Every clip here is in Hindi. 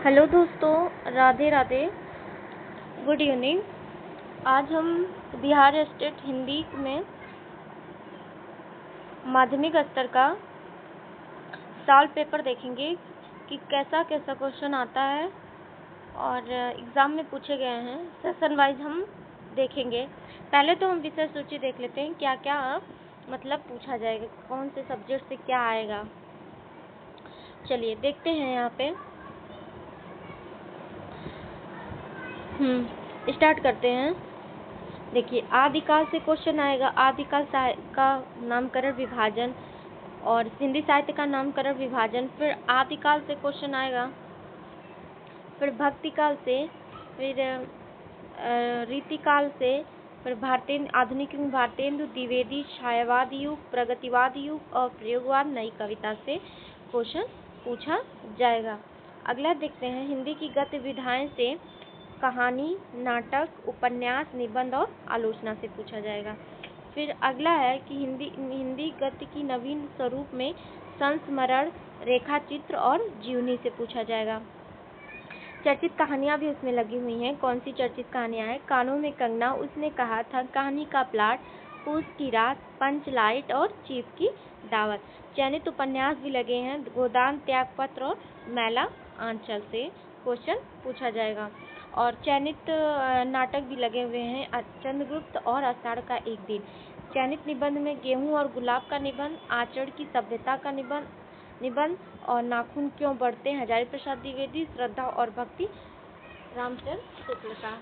हेलो दोस्तों, राधे राधे, गुड इवनिंग। आज हम बिहार स्टेट हिंदी में माध्यमिक स्तर का सॉल्व पेपर देखेंगे कि कैसा कैसा क्वेश्चन आता है और एग्ज़ाम में पूछे गए हैं। सेशन वाइज हम देखेंगे। पहले तो हम विषय सूची देख लेते हैं, क्या क्या मतलब पूछा जाएगा, कौन से सब्जेक्ट से क्या आएगा। चलिए देखते हैं यहाँ पे। स्टार्ट करते हैं। देखिए, आदिकाल से क्वेश्चन आएगा। आदिकाल का नामकरण विभाजन और हिंदी साहित्य का नामकरण विभाजन। फिर आदिकाल से क्वेश्चन आएगा, फिर भक्तिकाल से, फिर रीतिकाल से, फिर आधुनिक भारतेंदु द्विवेदी, छायावाद युग, प्रगतिवाद युग और प्रयोगवाद नई कविता से क्वेश्चन पूछा जाएगा। अगला देखते हैं, हिंदी की गतिविधाएं से कहानी, नाटक, उपन्यास, निबंध और आलोचना से पूछा जाएगा। फिर अगला है कि हिंदी गद्य की नवीन स्वरूप में संस्मरण, रेखाचित्र और जीवनी से पूछा जाएगा। चर्चित कहानियां भी उसमें लगी हुई हैं। कौन सी चर्चित कहानियां हैं? कानों में कंगना, उसने कहा था, कहानी का प्लाट, पूस की रात, पंच लाइट और चीफ की दावत। चयनित उपन्यास भी लगे हैं। गोदान, त्यागपत्र और मैला आंचल से क्वेश्चन पूछा जाएगा। और चयनित नाटक भी लगे हुए हैं। चंद्रगुप्त और आषाढ़ का एक दिन। चयनित निबंध में गेहूं और गुलाब का निबंध, आचरण की सभ्यता का निबंध और नाखून क्यों बढ़ते, हजारी प्रसाद द्विवेदी, श्रद्धा और भक्ति, रामचंद्र शुक्ल का।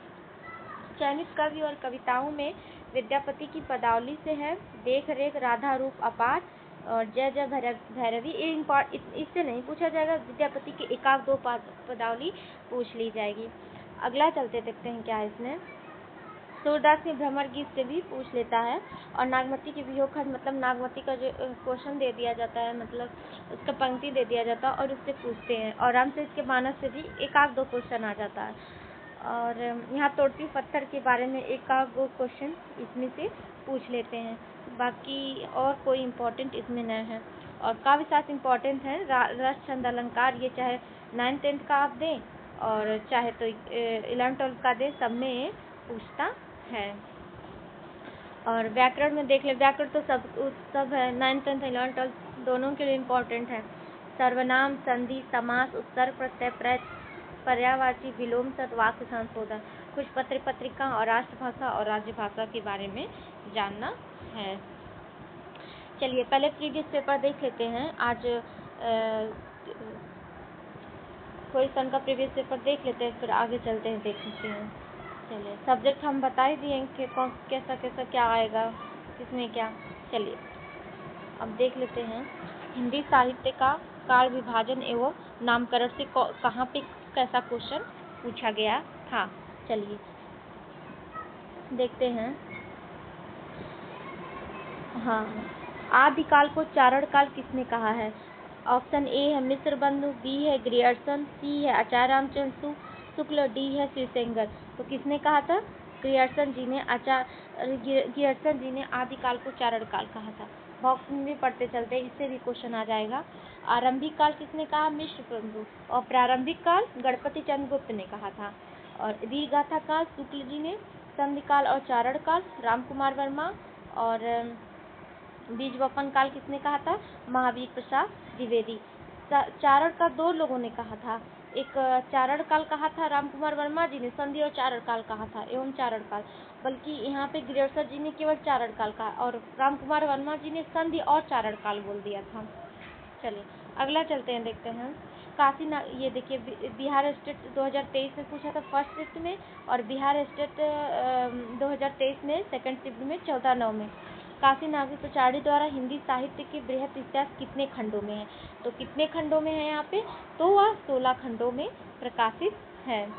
चयनित कवि और कविताओं में विद्यापति की पदावली से है, देख रेख, राधा रूप अपार और जय जय भैरवी। इससे नहीं पूछा जाएगा, विद्यापति की एकाक दो पदावली पूछ ली जाएगी। अगला चलते देखते हैं क्या है इसमें। सूरदास के भ्रमर गीत से भी पूछ लेता है। और नागमती के वियोग खंड, मतलब नागमती का जो क्वेश्चन दे दिया जाता है, मतलब उसका पंक्ति दे दिया जाता है और उससे पूछते हैं। और रामचरित के मानस से भी एकाक दो क्वेश्चन आ जाता है। और यहाँ तोड़ती पत्थर के बारे में एकाक दो क्वेश्चन इसमें से पूछ लेते हैं। बाकी और कोई इम्पोर्टेंट इसमें नहीं है। और काव्य शास्त्र इम्पोर्टेंट है। रस, छंद, अलंकार, ये चाहे 9th-10th का आप दें और चाहे तो 11th-12th का दें, सब में पूछता है। और व्याकरण में देख ले, व्याकरण तो सब है, 9th-10th 11th-12th दोनों के लिए इम्पोर्टेंट है। सर्वनाम, संधि, समास, उपसर्ग, प्रत्यय, पर्यायवाची, विलोम, सद, वाक्य संशोधन, कुछ पत्रिका और राष्ट्रभाषा और राज्यभाषा के बारे में जानना है। चलिए पहले प्रीवियस पेपर देख लेते हैं। आज क्वेश्चन का प्रीवियस पेपर देख लेते हैं, फिर आगे चलते हैं, देख लेते हैं। चलिए, सब्जेक्ट हम बता ही दिए कि कैसा कैसा क्या आएगा, किसमें क्या। चलिए अब देख लेते हैं। हिंदी साहित्य का काल विभाजन एवं नामकरण से कहाँ पे कैसा क्वेश्चन पूछा गया था। चलिए देखते हैं। हाँ, आदिकाल को चारण काल किसने कहा है? ऑप्शन ए है मिस्र बंधु, बी है ग्रियर्सन, सी है आचार्य रामचंद्र शुक्ल, डी है श्रीसेंगर। तो किसने कहा था? ग्रियर्सन जी ने आदिकाल को चारण काल कहा था। बॉक्स में भी पढ़ते चलते, इससे भी क्वेश्चन आ जाएगा। आरंभिक काल किसने कहा? मिस्र बंधु। और प्रारंभिक काल गणपति चंद्रगुप्त ने कहा था। और रीगाथा काल शुक्ल जी ने, संधि काल और चारण काल राम कुमार वर्मा। और बीज वपन काल किसने कहा था? महावीर प्रसाद द्विवेदी। चारण का दो लोगों ने कहा था, एक चारण काल कहा था राम कुमार वर्मा जी ने, संधि और चारण काल कहा था एवं चारण काल। बल्कि यहाँ पे ग्रियर्सन जी ने केवल चारण काल कहा और राम कुमार वर्मा जी ने संधि और चारण काल बोल दिया था। चलिए अगला चलते हैं, देखते हैं। ये देखिए, बिहार स्टेट 2023 में पूछा था फर्स्ट शिफ्ट में, और बिहार स्टेट 2023 में सेकंड शिफ्ट में 14/9 में। काशी नागेश्वराचार्य द्वारा हिंदी साहित्य के बृहत इतिहास कितने खंडों में है? तो कितने खंडों में है यहाँ पे? तो वह 16 खंडों में प्रकाशित है।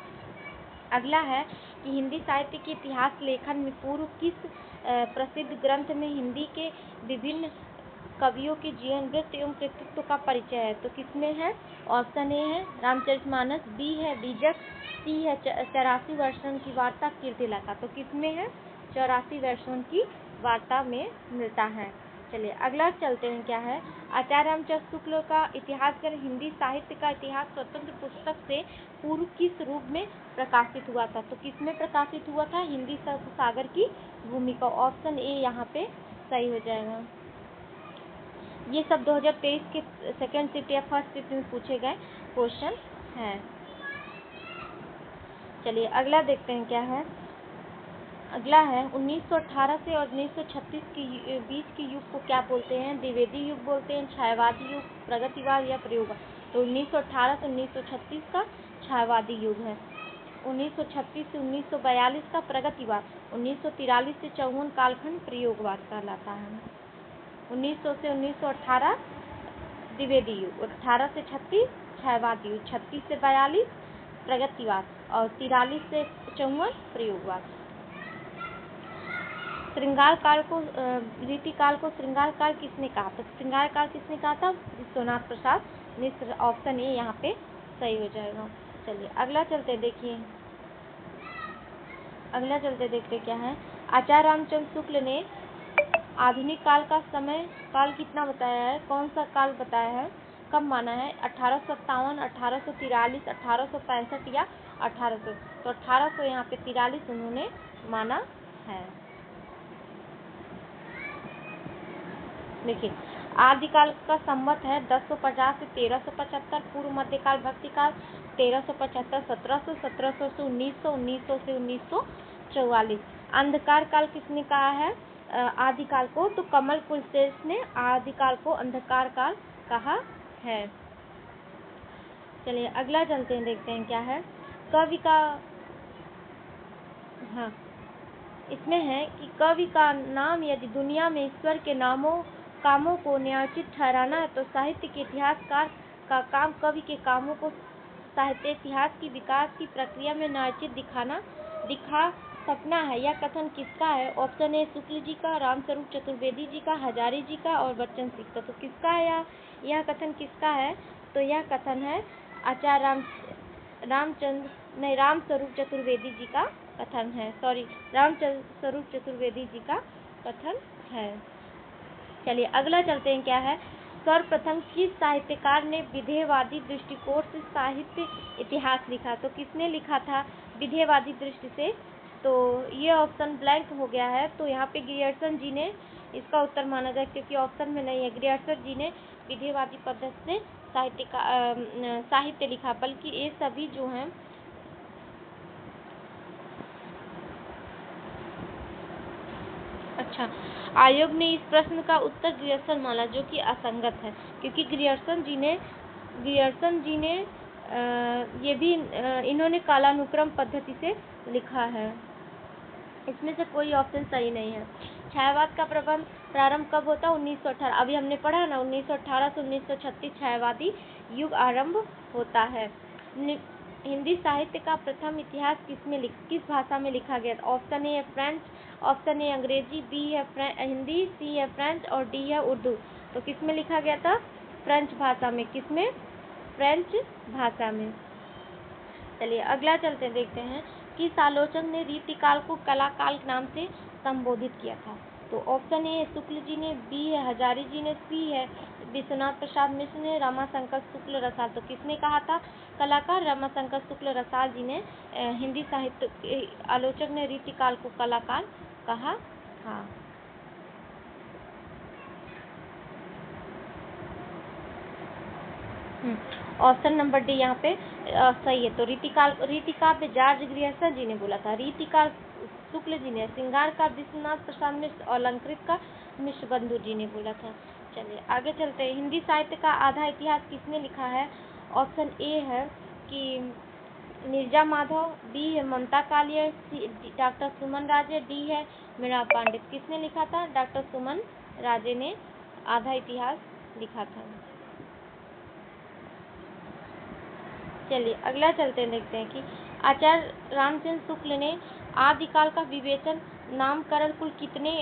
अगला है कि हिंदी साहित्य के इतिहास लेखन में पूर्व किस प्रसिद्ध ग्रंथ में हिंदी के विभिन्न कवियों के जीवन, वृत्ति एवं कृतित्व का परिचय है? तो किसमें है? ऑप्शन ए है रामचरितमानस, बी है बीजक, सी है 84 वर्षों की वार्ता कीर्तिलता। तो किसमें है? 84 वर्षों की वार्ता में मिलता है। चलिए अगला चलते हैं, क्या है, आचार्य रामचंद्र शुक्ल का इतिहास कर हिंदी साहित्य का इतिहास स्वतंत्र पुस्तक से पूर्व किस रूप में प्रकाशित हुआ था? तो किस में प्रकाशित हुआ था? हिंदी सागर की भूमिका। ऑप्शन ए यहाँ पे सही हो जाएगा। ये सब 2023 के सेकेंड शिफ्ट या फर्स्ट शिफ्ट में पूछे गए क्वेश्चन हैं। चलिए अगला देखते हैं, क्या है, अगला है 1918 से और 1936 के बीच के युग को क्या बोलते हैं? द्विवेदी युग बोलते हैं, छायावादी युग, प्रगतिवाद या प्रयोगवाद। तो 1918 से 1936 का छायावादी युग है, 1936 से 1942 का प्रगतिवाद, 1943 से 54 कालखंड प्रयोगवाद कहलाता है। 1900 से 1918 द्विवेदी युग, 18 से 36 छायावादी युग, 36 से 42 प्रगतिवाद और 43 से 54 प्रयोगवाद। श्रृंगार काल को रीतिकाल को श्रृंगार काल किसने कहा था? श्रृंगार काल किसने कहा था? विश्वनाथ प्रसाद मिश्र। ऑप्शन ए यहाँ पे सही हो जाएगा। चलिए अगला चलते देखिए, अगला चलते देखते क्या है, आचार्य रामचंद्र शुक्ल ने आधुनिक काल का समय काल कितना बताया है? कौन सा काल बताया है? कब माना है? 1857, 1843, 1865 या 1800? तो 1800 यहाँ पे 43 उन्होंने माना है। देखिए आदिकाल का संवत है 1050 से 1375, पूर्व मध्यकाल भक्तिकाल 1375 1700, 1700 से 1900, 1900 से 1944। अंधकार काल किसने कहा है आदिकाल को? तो कमल कुलश्रेष्ठ ने आदिकाल को अंधकार काल कहा है। चलिए अगला चलते हैं, देखते हैं क्या है, कवि का, हाँ इसमें है कि कवि का नाम यदि दुनिया में ईश्वर के कामों को न्यायोचित ठहराना है तो साहित्य के इतिहासकार का काम कवि के कामों को साहित्य इतिहास की विकास की प्रक्रिया में न्यायोचित दिखा सकना है। यह कथन किसका है? ऑप्शन ए शुक्ल जी का, रामस्वरूप चतुर्वेदी जी का, हजारी जी का और बच्चन सिंह का। तो किसका है यह कथन किसका है? तो यह कथन है आचार्य रामस्वरूप चतुर्वेदी जी का कथन है, रामस्वरूप चतुर्वेदी जी का कथन है। चलिए अगला चलते हैं, क्या है, सर्वप्रथम किस साहित्यकार ने विधेयवादी दृष्टिकोण से साहित्य इतिहास लिखा? तो किसने लिखा था विधेयवादी दृष्टि से? तो ये ऑप्शन ब्लैंक हो गया है, तो यहाँ पे ग्रियर्सन जी ने इसका उत्तर माना जाए, क्योंकि ऑप्शन में नहीं है। ग्रियर्सन जी ने विधेयवादी पद्धति से साहित्य लिखा, बल्कि ये सभी जो हैं अच्छा, आयोग ने इस प्रश्न का उत्तर ग्रियर्सन माना, जो कि असंगत है, क्योंकि ग्रियर्सन जी ने इन्होंने कालानुक्रम पद्धति से लिखा है। इसमें से कोई ऑप्शन सही नहीं है। छायावाद का प्रारंभ कब होता? 1918। अभी हमने पढ़ा ना, 1918 से 1936 छायावादी युग आरंभ होता है। हिंदी साहित्य का प्रथम इतिहास किस भाषा में लिखा गया? ऑप्शन ए है फ्रेंच, ऑप्शन ए अंग्रेजी, बी है हिंदी, सी है फ्रेंच और डी है उर्दू। तो किस में लिखा गया था? फ्रेंच भाषा में। किसमें? फ्रेंच भाषा में। चलिए अगला चलते देखते हैं, किस आलोचक ने रीतिकाल को कलाकाल नाम से संबोधित किया था? तो ऑप्शन ए शुक्ल जी ने, बी है हजारी जी ने, सी है विश्वनाथ प्रसाद मिश्र ने, रमाशंकर शुक्ल रसाल। तो किसने कहा था कलाकार? रमाशंकर शुक्ल रसाल जी ने हिंदी साहित्य आलोचक ने रीतिकाल को कलाकाल कहा था। ऑप्शन नंबर डी यहाँ पे सही है। तो रीतिकाव्य जॉर्ज ग्रियर्सन जी ने बोला था, रीतिकाल शुक्ल जी ने, श्रृंगार का विश्वनाथ प्रसाद मिश्र और अलंकृत का मिश्र बंधु जी ने बोला था। चलिए आगे चलते हैं, हिंदी साहित्य का आधा इतिहास किसने लिखा है? ऑप्शन ए है कि नीरजा माधव, बी है ममता कालियर, सी डॉक्टर सुमन राजे, डी है मृणाल पांडे। किसने लिखा था? डॉक्टर सुमन राजे ने आधा इतिहास लिखा था। चलिए अगला चलते हैं, देखते हैं कि आचार्य रामचंद्र शुक्ल ने आदिकाल का विवेचन नामकरण कुल कितने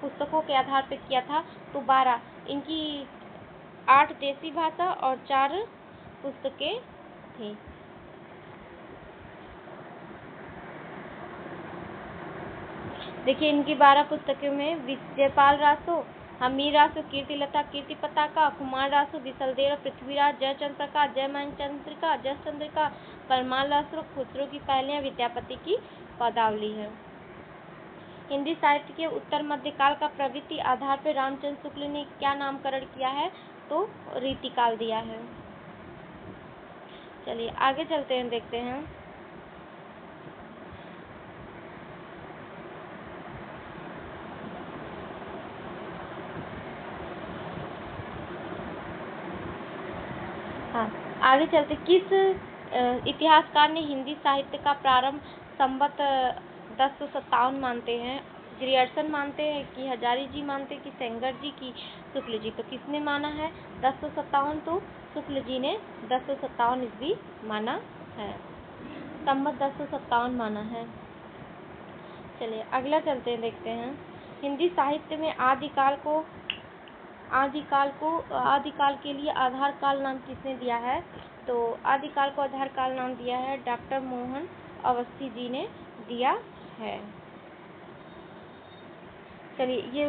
पुस्तकों के आधार पर किया था? तो 12। इनकी 8 देसी भाषा और 4 पुस्तकें थी। देखिए इनकी 12 पुस्तकों में विजयपाल रासो, हमीर रासु, कीर्तिलता, कीर्ति पताका, कुमार रासु, बिसलदेव, पृथ्वीराज, जयचंद्र प्रकाश, जयमन चंद्रिका, जस चंद्रिका, परमार रासु, खुसरो की पहलियां, विद्यापति की पदावली है। हिंदी साहित्य के उत्तर मध्यकाल का प्रवृत्ति आधार पर रामचंद्र शुक्ल ने क्या नामकरण किया है? तो रीतिकाल दिया है। चलिए आगे चलते हैं, देखते हैं। हाँ, आगे चलते। किस इतिहासकार ने हिंदी साहित्य का प्रारंभ संवत 1057 मानते हैं? ग्रियर्सन मानते हैं कि हजारी जी मानते हैं कि सेंगर जी की शुक्ल जी? तो किसने माना है 1057? तो शुक्ल जी ने 1057 ईस्वी माना है, संवत 1057 माना है। चलिए अगला चलते हैं, देखते हैं। हिंदी साहित्य में आदिकाल के लिए आधार काल नाम किसने दिया है? तो आदिकाल को आधार काल नाम दिया है डॉक्टर मोहन अवस्थी जी ने दिया है। चलिए ये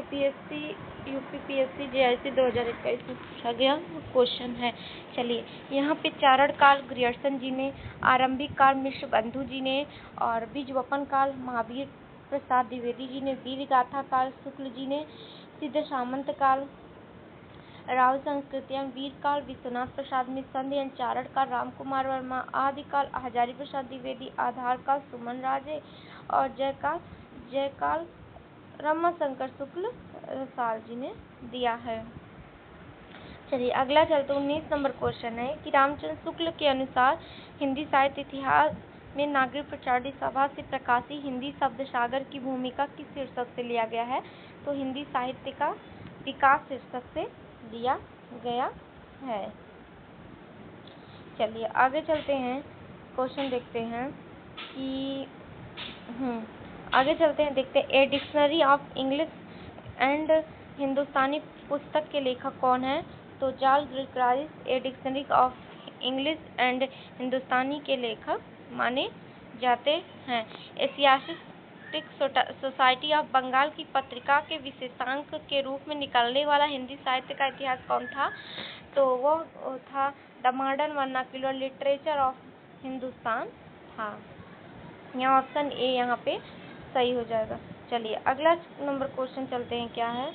यूपीपीएससी जेआईसी 2021 में पूछा गया क्वेश्चन है। चलिए यहाँ पे चारण काल ग्रियर्सन जी ने, आरंभिक काल मिश्र बंधु जी ने, और बीजवपन काल महावीर प्रसाद द्विवेदी जी ने, वीर गाथा काल शुक्ल जी ने, सिद्ध सामंत काल राव संस्कृतियां, वीर काल विश्वनाथ प्रसाद में, संध्या चारण काल रामकुमार वर्मा, आदिकाल हजारी प्रसाद द्विवेदी, आधार काल सुमन राजे, और जयकाल रमाशंकर शुक्ल साल जी ने दिया है। चलिए अगला चलते 19 नंबर क्वेश्चन है कि रामचंद्र शुक्ल के अनुसार हिंदी साहित्य इतिहास में नागरिक प्रचारणी सभा से प्रकाशी हिंदी शब्द सागर की भूमिका किस शीर्षक से लिया गया है? तो हिंदी साहित्य का विकास शीर्षक से लिया गया है। चलिए आगे चलते हैं, क्वेश्चन देखते हैं कि आगे चलते हैं, देखते हैं। A dictionary of English and Hindustani पुस्तक के लेखक कौन है? तो चार्ल्स ग्रिकारिस a dictionary of English and Hindustani के लेखक माने जाते हैं। एशियाटिक सोसाइटी ऑफ बंगाल की पत्रिका के विशेषांक के रूप में निकलने वाला हिंदी साहित्य का इतिहास कौन था? तो वो था the modern vernacular literature of Hindustan था। यहाँ ऑप्शन ए यहाँ पे सही हो जाएगा। चलिए अगला नंबर क्वेश्चन चलते हैं, क्या है?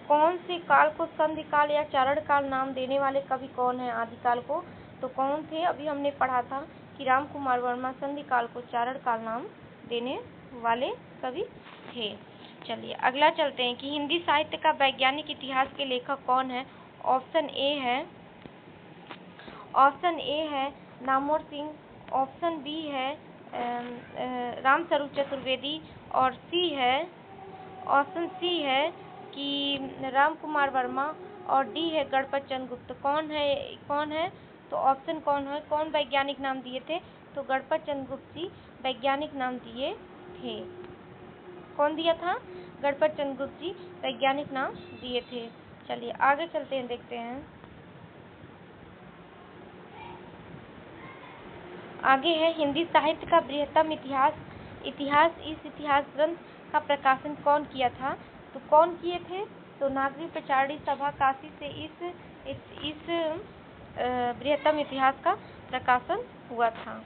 कौन से काल को संधि काल या चारण काल नाम देने वाले कवि कौन है? आदिकाल को तो कौन थे? अभी हमने पढ़ा था कि राम कुमार वर्मा संधि काल को चारण काल नाम देने वाले कवि थे। चलिए अगला चलते हैं कि हिंदी साहित्य का वैज्ञानिक इतिहास के लेखक कौन है? ऑप्शन ए है नामवर सिंह, ऑप्शन बी है रामस्वरूप चतुर्वेदी, और ऑप्शन सी है कि राम कुमार वर्मा, और डी है गणपत चंद्र गुप्त। कौन है? तो ऑप्शन कौन वैज्ञानिक नाम दिए थे? तो गणपत चंद्र गुप्त जी वैज्ञानिक नाम दिए थे। कौन दिया था? गणपत चंद्र गुप्त जी वैज्ञानिक नाम दिए थे। चलिए आगे चलते हैं, देखते हैं। आगे है हिंदी साहित्य का बृहत्तम इतिहास। इस इतिहास ग्रंथ का प्रकाशन कौन किया था? तो कौन किए थे? तो नागरिक प्रचारणी सभा काशी से इस बृहत्तम इतिहास का प्रकाशन हुआ था।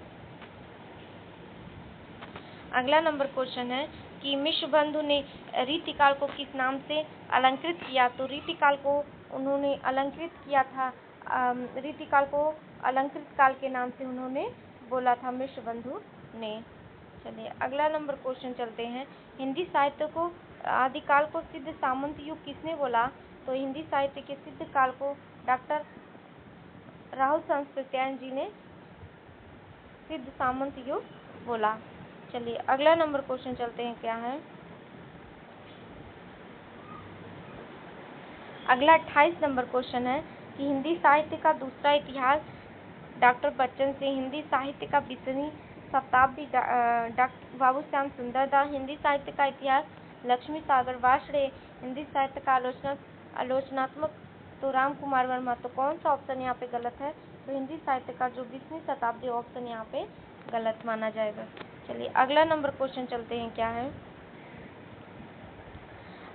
अगला नंबर क्वेश्चन है कि मिश्र बंधु ने रीतिकाल को किस नाम से अलंकृत किया? तो रीतिकाल को उन्होंने अलंकृत किया था, रीतिकाल को अलंकृत काल के नाम से उन्होंने बोला था मिश्र बंधु ने। चलिए अगला नंबर क्वेश्चन चलते हैं। हिंदी साहित्य को आदिकाल को सिद्ध सामंत युग किसने बोला? तो हिंदी साहित्य के सिद्ध काल को डॉक्टर राहुल संस्कृत्यायन जी ने सिद्ध सामंत युग बोला। चलिए अगला नंबर क्वेश्चन चलते हैं, क्या है? अगला 28 नंबर क्वेश्चन है कि हिंदी साहित्य का दूसरा इतिहास डॉक्टर बच्चन से, हिंदी साहित्य का 20वीं शताब्दी डॉक्टर बाबूश्याम सुंदरदास, हिंदी साहित्य का इतिहास लक्ष्मी सागर वार्ष्णेय, हिंदी साहित्य का आलोचनात्मक तो राम कुमार वर्मा। तो कौन सा ऑप्शन यहाँ पे गलत है? तो हिंदी साहित्य का जो 20वीं शताब्दी ऑप्शन यहाँ पे गलत माना जाएगा। चलिए अगला नंबर क्वेश्चन चलते हैं, क्या है?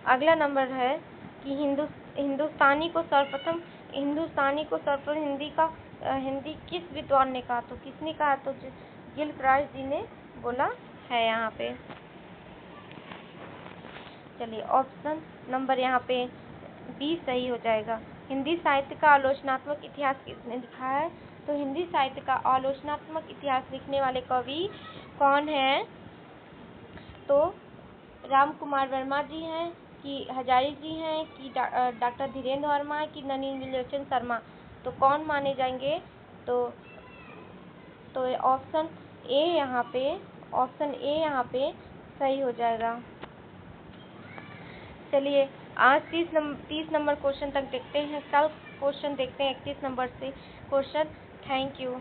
अगला नंबर है कि हिंदुस्तानी को सर्वप्रथम हिंदी किस विद्वान ने कहा? तो किसने कहा? तो गिलक्राइस्ट जी ने बोला है यहाँ पे। चलिए ऑप्शन नंबर यहाँ पे बी सही हो जाएगा। हिंदी साहित्य का आलोचनात्मक इतिहास किसने लिखा है? तो हिंदी साहित्य का आलोचनात्मक इतिहास लिखने वाले कवि कौन हैं? तो राम कुमार वर्मा जी हैं, कि हजारी जी हैं, कि डॉक्टर धीरेन्द्र वर्मा है, कि नलिनीलोचन शर्मा? तो कौन माने जाएंगे? तो ऑप्शन ए यहाँ पे सही हो जाएगा। चलिए आज 30 नंबर क्वेश्चन तक देखते हैं, कल क्वेश्चन देखते हैं 31 नंबर से क्वेश्चन। Thank you.